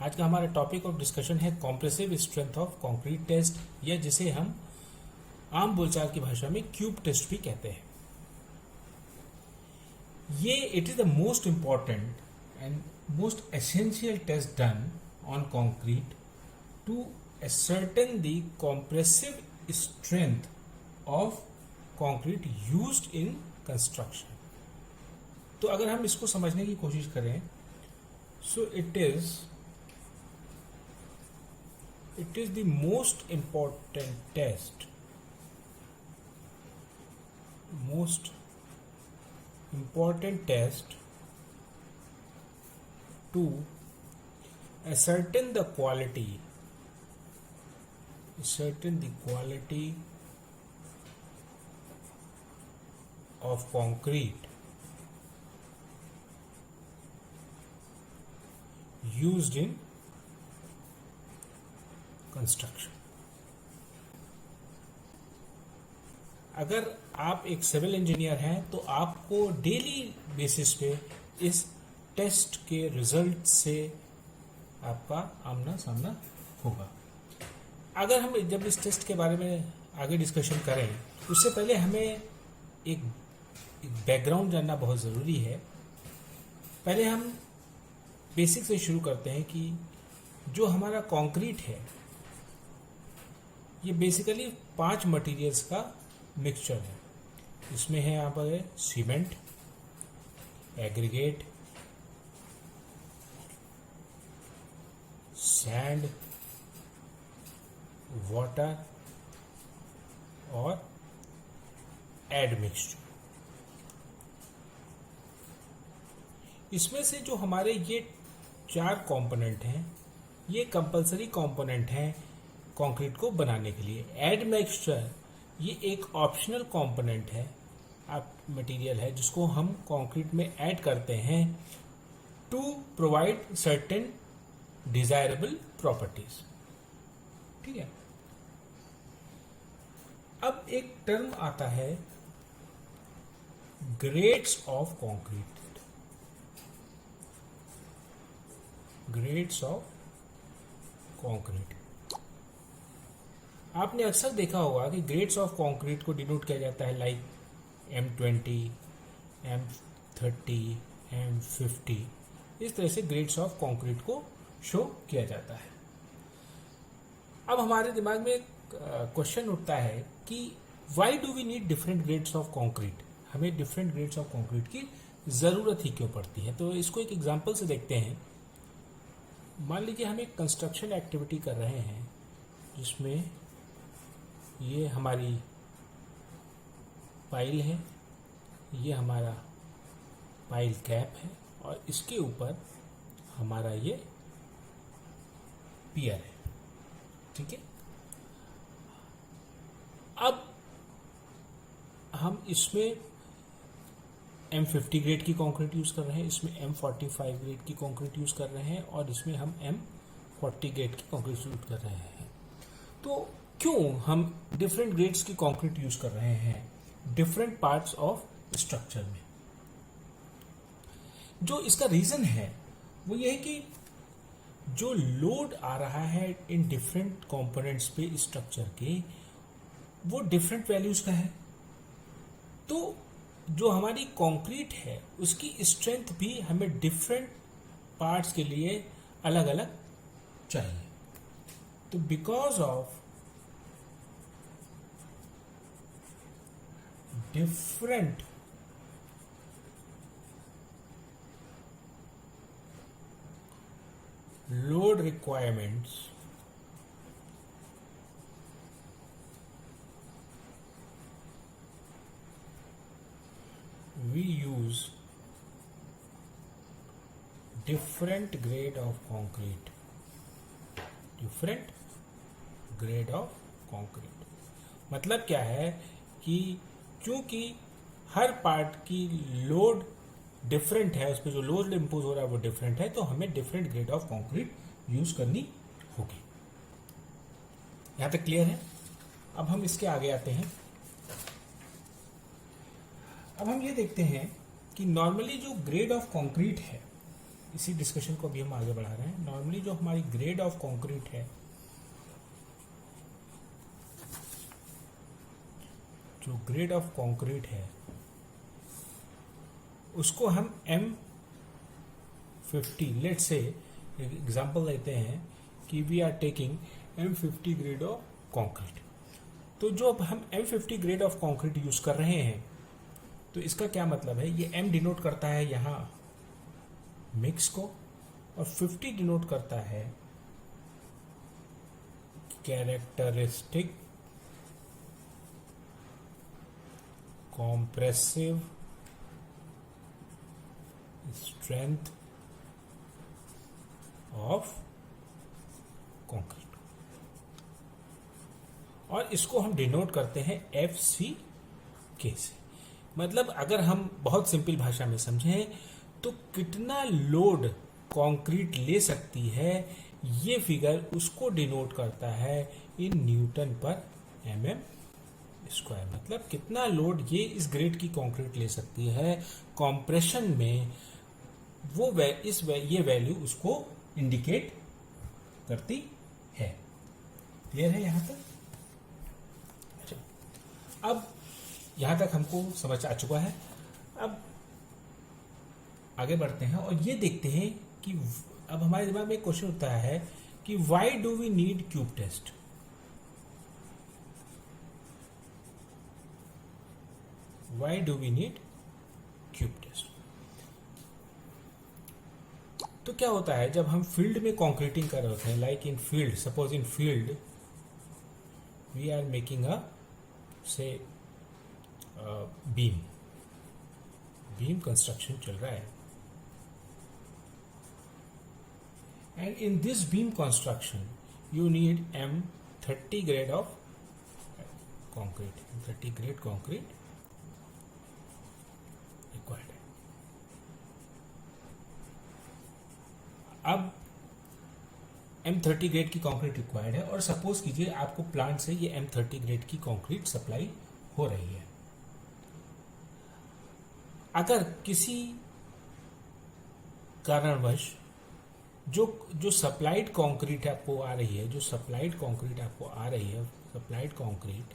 आज का हमारा टॉपिक ऑफ डिस्कशन है compressive strength of concrete test, या जिसे हम आम बोलचाल की भाषा में क्यूब टेस्ट भी कहते हैं। ये it is the most important and most essential test done on concrete to ascertain the compressive strength of concrete used in construction। तो अगर हम इसको समझने की कोशिश करें, so it is the most important test to ascertain the quality of concrete used in construction। अगर आप एक सिविल इंजीनियर हैं तो आपको डेली बेसिस पे इस टेस्ट के रिजल्ट से आपका आमना सामना होगा। अगर हम जब इस टेस्ट के बारे में आगे डिस्कशन करें, उससे पहले हमें एक बैकग्राउंड जानना बहुत ज़रूरी है। पहले हम बेसिक से शुरू करते हैं कि जो हमारा कंक्रीट है ये बेसिकली 5 मटेरियल्स का मिक्सचर है। इसमें है यहाँ पर सीमेंट, एग्रीगेट, सैंड, वाटर और एडमिक्सचर। इसमें से जो हमारे ये 4 कंपोनेंट हैं ये कंपलसरी कंपोनेंट हैं कंक्रीट को बनाने के लिए। एडमिक्सचर ये एक ऑप्शनल कंपोनेंट है, आप मटेरियल है जिसको हम कंक्रीट में ऐड करते हैं to provide certain desirable properties. ठीक है। अब एक टर्म आता है grades of concrete. Grades of concrete, आपने अक्सर देखा होगा कि ग्रेड्स ऑफ कंक्रीट को डिनोट किया जाता है लाइक M20, M30, M50। इस तरह से ग्रेड्स ऑफ कंक्रीट को शो किया जाता है। अब हमारे दिमाग में क्वेश्चन उठता है कि why do we need different grades of concrete, हमें डिफरेंट ग्रेड्स ऑफ कंक्रीट की ज़रूरत ही क्यों पड़ती है। तो इसको एक एग्जांपल से देखते हैं। मान लीजिए हम एक कंस्ट्रक्शन एक्टिविटी कर रहे हैं जिसमें ये हमारी पाइल है, ये हमारा पाइल कैप है और इसके ऊपर हमारा ये पियर है। ठीक है। अब हम इसमें M50 ग्रेड की कंक्रीट यूज कर रहे हैं, इसमें M45 ग्रेड की कंक्रीट यूज कर रहे हैं और इसमें हम M40 ग्रेड की कंक्रीट यूज कर रहे हैं। तो क्यों हम डिफरेंट ग्रेड्स की कंक्रीट यूज कर रहे हैं डिफरेंट पार्ट्स ऑफ स्ट्रक्चर में? जो इसका रीजन है वो ये है कि जो लोड आ रहा है इन डिफरेंट कंपोनेंट्स पे स्ट्रक्चर के वो डिफरेंट वैल्यूज का है। तो जो हमारी कंक्रीट है उसकी स्ट्रेंथ भी हमें डिफरेंट पार्ट्स के लिए अलग अलग चाहिए। तो because of different load requirements, we use different grade of concrete। different grade of concrete मतलब क्या है कि क्योंकि हर पार्ट की लोड डिफरेंट है, उस पर जो लोड इम्पोज हो रहा है वो डिफरेंट है, तो हमें different grade of concrete use करनी होगी। यहां तक क्लियर है? अब हम इसके आगे आते हैं। अब हम ये देखते हैं कि नॉर्मली जो ग्रेड ऑफ कंक्रीट है इसी डिस्कशन को अभी हम आगे बढ़ा रहे हैं। नॉर्मली जो हमारी ग्रेड ऑफ कंक्रीट है, जो ग्रेड ऑफ कंक्रीट है उसको हम M50, लेट से एग्जांपल लेते हैं कि we are taking M50 grade of concrete. तो जो अब हम M50 grade of concrete use कर रहे हैं, तो इसका क्या मतलब है, ये M डिनोट करता है यहाँ मिक्स को, और 50 डिनोट करता है characteristic compressive strength of concrete, और इसको हम डिनोट करते हैं FCK से। मतलब अगर हम बहुत सिंपल भाषा में समझें तो कितना लोड कंक्रीट ले सकती है, ये फिगर उसको डिनोट करता है इन न्यूटन पर mm स्क्वायर। मतलब कितना लोड ये इस ग्रेड की कंक्रीट ले सकती है कंप्रेशन में, वो ये वैल्यू उसको इंडिकेट करती है। क्लियर है यहां तक? अच्छा, अब यहां तक हमको समझ आ चुका है। अब आगे बढ़ते हैं और ये देखते हैं कि अब हमारे दिमाग में एक क्वेश्चन उठता है कि why do we need cube test. Why do we need cube test? तो क्या होता है जब हम फील्ड में कंक्रीटिंग कर रहे होते हैं, like in field, suppose in field we are making a say beam construction चल रहा है, and in this beam construction you need M30 grade of concrete, M30 grade concrete required है। अब M30 ग्रेड की कंक्रीट रिक्वायर्ड है, और suppose कीजिए आपको प्लांट से ये M30 ग्रेड की कंक्रीट सप्लाई हो रही है। अगर किसी कारणवश जो सप्लाइड कंक्रीट आपको आ रही है, supplied concrete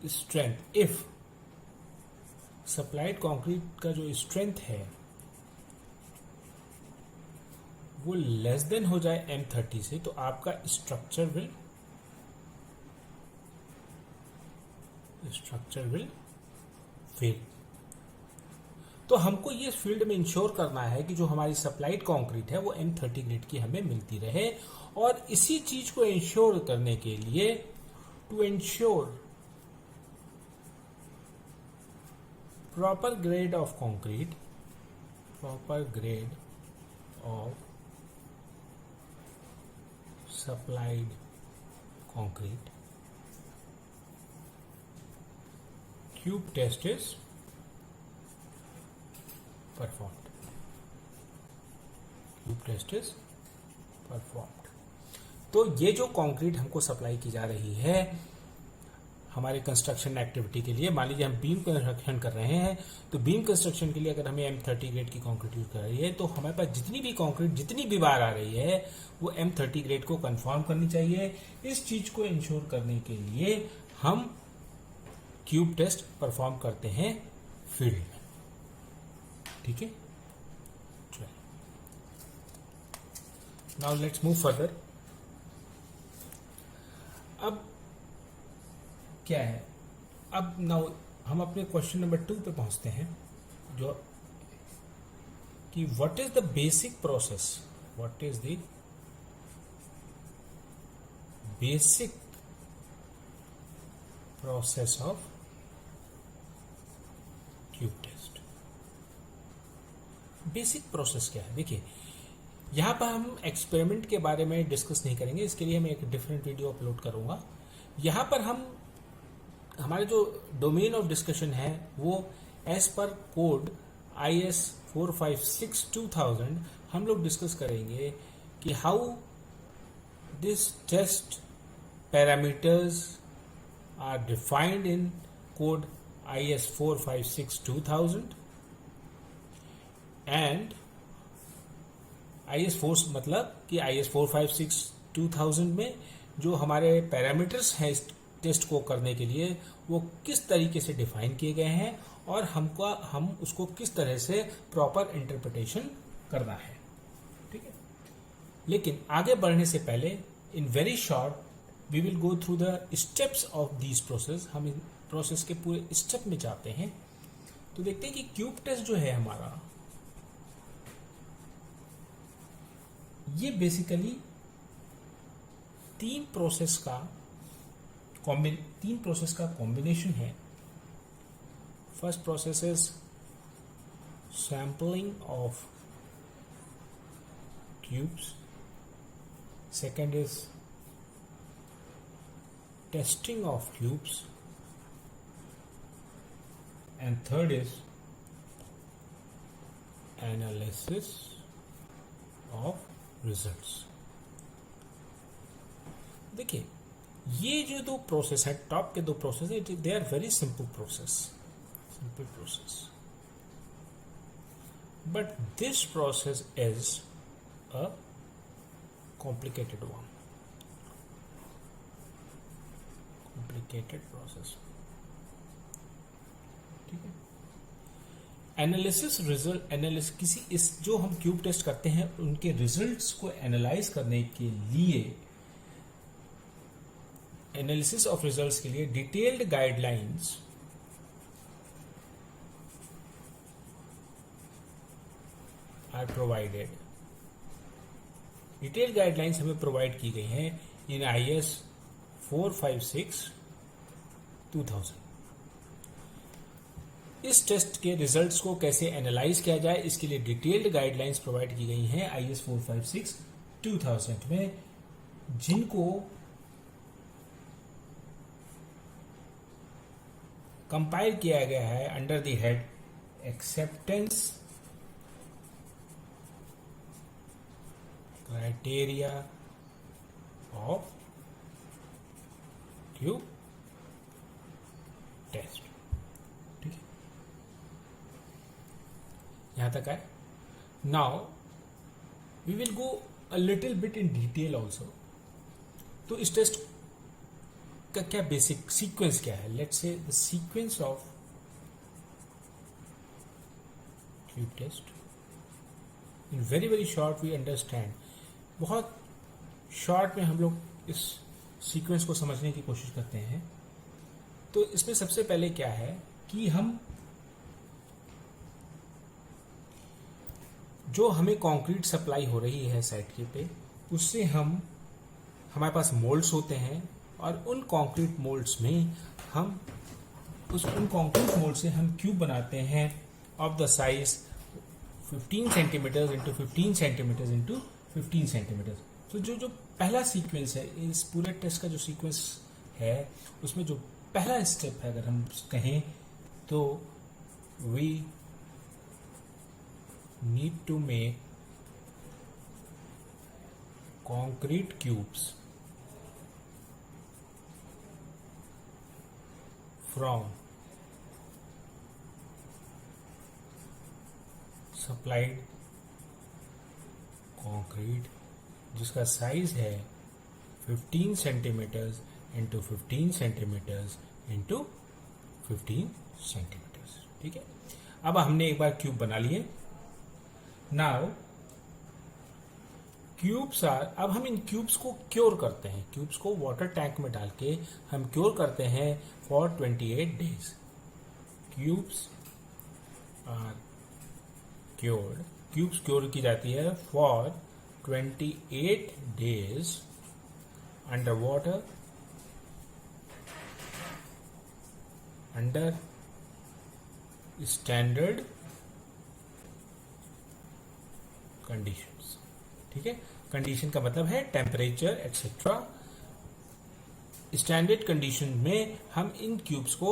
strength, if supplied concrete का जो स्ट्रेंथ है वो लेस देन हो जाए M30 से, तो आपका स्ट्रक्चर विल फेल। तो हमको ये फील्ड में इंश्योर करना है कि जो हमारी सप्लाइड कंक्रीट है वो M30 ग्रेड की हमें मिलती रहे, और इसी चीज को इंश्योर करने के लिए, to ensure proper grade of concrete, supplied concrete, cube test is performed. तो ये जो कंक्रीट हमको सप्लाई की जा रही है हमारे कंस्ट्रक्शन एक्टिविटी के लिए, मान लीजिए हम बीम कंस्ट्रक्शन कर रहे हैं, तो बीम कंस्ट्रक्शन के लिए अगर हमें M30 ग्रेड की कंक्रीट यूज कर रही है, तो हमारे पास जितनी भी कंक्रीट जितनी भी बार आ रही है वो M30 ग्रेड को कंफर्म करनी चाहिए। इस चीज को इंश्योर करने के लिए हम क्यूब टेस्ट परफॉर्म करते हैं फील्ड में। ठीक है, नाउ लेट्स मूव फर्दर। अब क्या है, अब नाउ हम अपने क्वेश्चन नंबर 2 पे पहुंचते हैं, जो कि what is the basic process, of cube test. Basic process क्या है? देखिए, यहां पर हम एक्सपेरिमेंट के बारे में डिस्कस नहीं करेंगे, इसके लिए मैं एक डिफरेंट वीडियो अपलोड करूंगा। यहां पर हमारे जो डोमेन ऑफ डिस्कशन है वो एज पर कोड IS 456-2000 हम लोग डिस्कस करेंगे कि how this test parameters are defined in code IS 456-2000, and IS4 मतलब कि IS456 2000 में जो हमारे पैरामीटर्स हैं इस टेस्ट को करने के लिए वो किस तरीके से डिफाइन किए गए हैं और हम उसको किस तरह से प्रॉपर इंटरप्रिटेशन करना है, ठीक है। लेकिन आगे बढ़ने से पहले in very short we will go through the steps of these process. हम इन प्रोसेस के पूरे स्टेप में जाते हैं तो देखते हैं कि क्यूब टेस्ट जो है हमारा, ये बेसिकली तीन प्रोसेस का कॉम्बिनेशन है। First process is sampling of cubes, second is testing of cubes, and third is analysis of results. देखिए ये जो दो प्रोसेस है, टॉप के दो प्रोसेस है, they are very simple process, but this process is a complicated one, complicated process, ठीक है। एनालिसिस रिजल्ट एनालिसिस किसी इस जो हम क्यूब टेस्ट करते हैं उनके रिजल्ट्स को एनालाइज करने के लिए, एनालिसिस ऑफ रिजल्ट्स के लिए detailed guidelines are provided. Detailed guidelines हमें प्रोवाइड की गई हैं इन IS 456 2000। इस टेस्ट के रिजल्ट्स को कैसे एनालाइज किया जाए इसके लिए डिटेल्ड गाइडलाइंस प्रोवाइड की गई हैं IS 456 2000 में, जिनको कंपाइल किया गया है under the head acceptance criteria of cube test, ठीक है। यहां तक है। Now we will go a little bit in detail also. तो इस टेस्ट का क्या बेसिक सीक्वेंस क्या है? Let's say the sequence of cube test in very very short we understand. बहुत शॉर्ट में हम लोग इस सीक्वेंस को समझने की कोशिश करते हैं। तो इसमें सबसे पहले क्या है कि हम जो हमें कंक्रीट सप्लाई हो रही है साइट के पे, उससे हमारे पास मोल्ड्स होते हैं और उन कंक्रीट मोल्ड्स में हम उन कंक्रीट मोल्ड से हम क्यूब बनाते हैं of the size 15 centimetre into 15 centimetre into 15 centimetre. तो जो पहला सीक्वेंस है इस पूरे टेस्ट का, जो सीक्वेंस है उसमें जो पहला स्टेप है अगर हम कहें तो we need to make concrete cubes from supplied concrete जिसका साइज है 15 centimetres into 15 centimetres into 15 centimetres, ठीक है। अब हमने एक बार क्यूब बना लिए। नाउ क्यूब्स आर, अब हम इन क्यूब्स को क्योर करते हैं। क्यूब्स को वाटर टैंक में डाल के हम क्योर करते हैं for 28 days. Cubes are cured, cubes cure की जाती है for 28 days under water, under standard conditions, ठीक है। कंडीशन का मतलब है टेम्परेचर एक्सेट्रा। स्टैंडर्ड कंडीशन में हम इन क्यूब्स को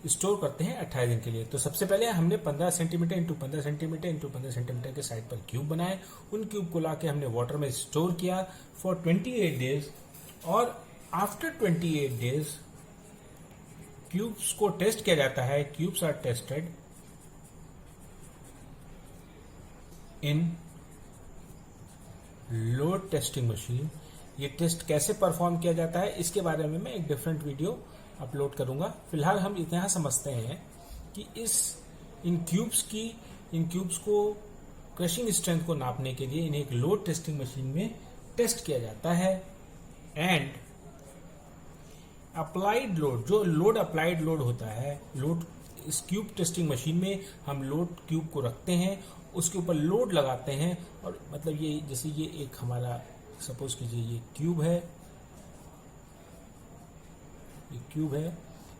स्टोर करते हैं 28 दिन के लिए। तो सबसे पहले हमने 15 centimetre into 15 centimetre into 15 centimetre के साइड पर क्यूब बनाए। उन क्यूब को लाके हमने वाटर में स्टोर किया फॉर 28 डेज, और आफ्टर 28 डेज क्यूब्स को टेस्ट किया जाता है। Cubes are tested in load testing machine. ये टेस्ट कैसे परफॉर्म किया जाता है इसके बारे में मैं एक डिफरेंट वीडियो अपलोड करूंगा। फिलहाल हम इतना समझते हैं कि इन क्यूब्स को क्रशिंग स्ट्रेंथ को नापने के लिए इन्हें एक लोड टेस्टिंग मशीन में टेस्ट किया जाता है। एंड अप्लाइड लोड, जो लोड अप्लाइड लोड होता है, लोड इस क्यूब टेस्टिंग मशीन में हम लोड क्यूब को रखते हैं, उसके ऊपर लोड लगाते हैं, और मतलब ये जैसे ये एक हमारा सपोज कीजिए ये क्यूब है,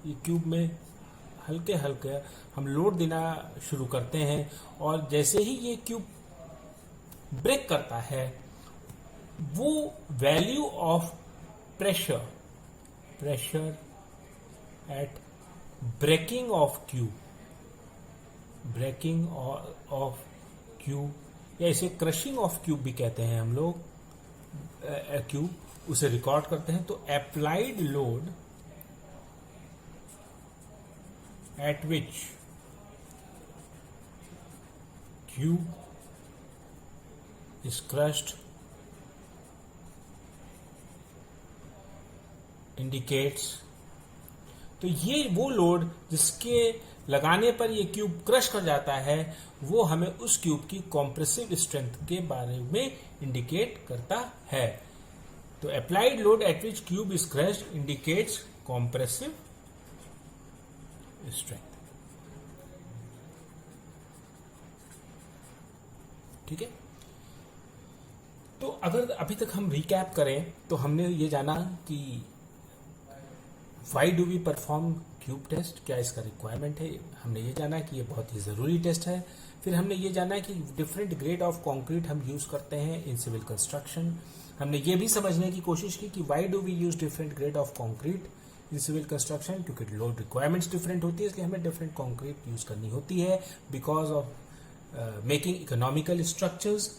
ये क्यूब में हल्के हल्के हम लोड देना शुरू करते हैं, और जैसे ही ये क्यूब ब्रेक करता है वो value of pressure at breaking of cube या इसे क्रशिंग ऑफ क्यूब भी कहते हैं हम लोग, क्यूब, उसे रिकॉर्ड करते हैं। तो applied load at which cube is crushed indicates, तो ये वो लोड जिसके लगाने पर ये क्यूब क्रश कर जाता है वो हमें उस क्यूब की कॉम्प्रेसिव स्ट्रेंथ के बारे में इंडिकेट करता है। तो applied load at which cube is crushed indicates compressive strength. ठीक है, तो अगर अभी तक हम रिकैप करें तो हमने ये जाना कि why do we perform cube test, क्या इसका रिक्वायरमेंट है, हमने ये जाना कि ये बहुत ही ज़रूरी टेस्ट है। फिर हमने ये जाना कि डिफरेंट ग्रेड ऑफ कंक्रीट हम यूज़ करते हैं इन सिविल कंस्ट्रक्शन। हमने ये भी समझने की कोशिश की कि why do we use different grade of concrete in civil construction, क्योंकि लोड रिक्वायरमेंट्स डिफरेंट होती है, इसलिए हमें डिफरेंट कंक्रीट यूज़ करनी होती है because of making economical structures.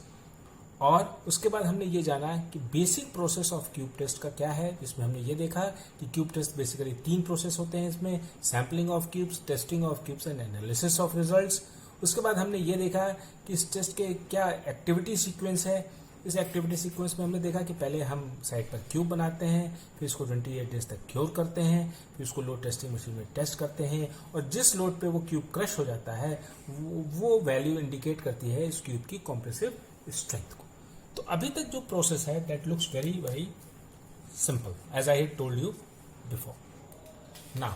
और उसके बाद हमने ये जाना कि basic process of cube test का क्या है, जिसमें हमने ये देखा कि क्यूब टेस्ट बेसिकली 3 प्रोसेस होते हैं इसमें, sampling of cubes, testing of cubes and analysis of results. उसके बाद हमने ये देखा कि इस टेस्ट के क्या एक्टिविटी सीक्वेंस है। इस एक्टिविटी सीक्वेंस में हमने देखा कि पहले हम साइट पर क्यूब बनाते हैं, फिर इसको 28 डेज तक क्योर करते हैं, फिर उसको लोड टेस्टिंग मशीन में टेस्ट करते हैं, और जिस लोड पे वो क्यूब क्रश हो जाता है वो वैल्यू इंडिकेट करती है इस क्यूब की कॉम्प्रेसिव स्ट्रेंथ को। तो अभी तक जो प्रोसेस है that looks very very simple as I told you before. Now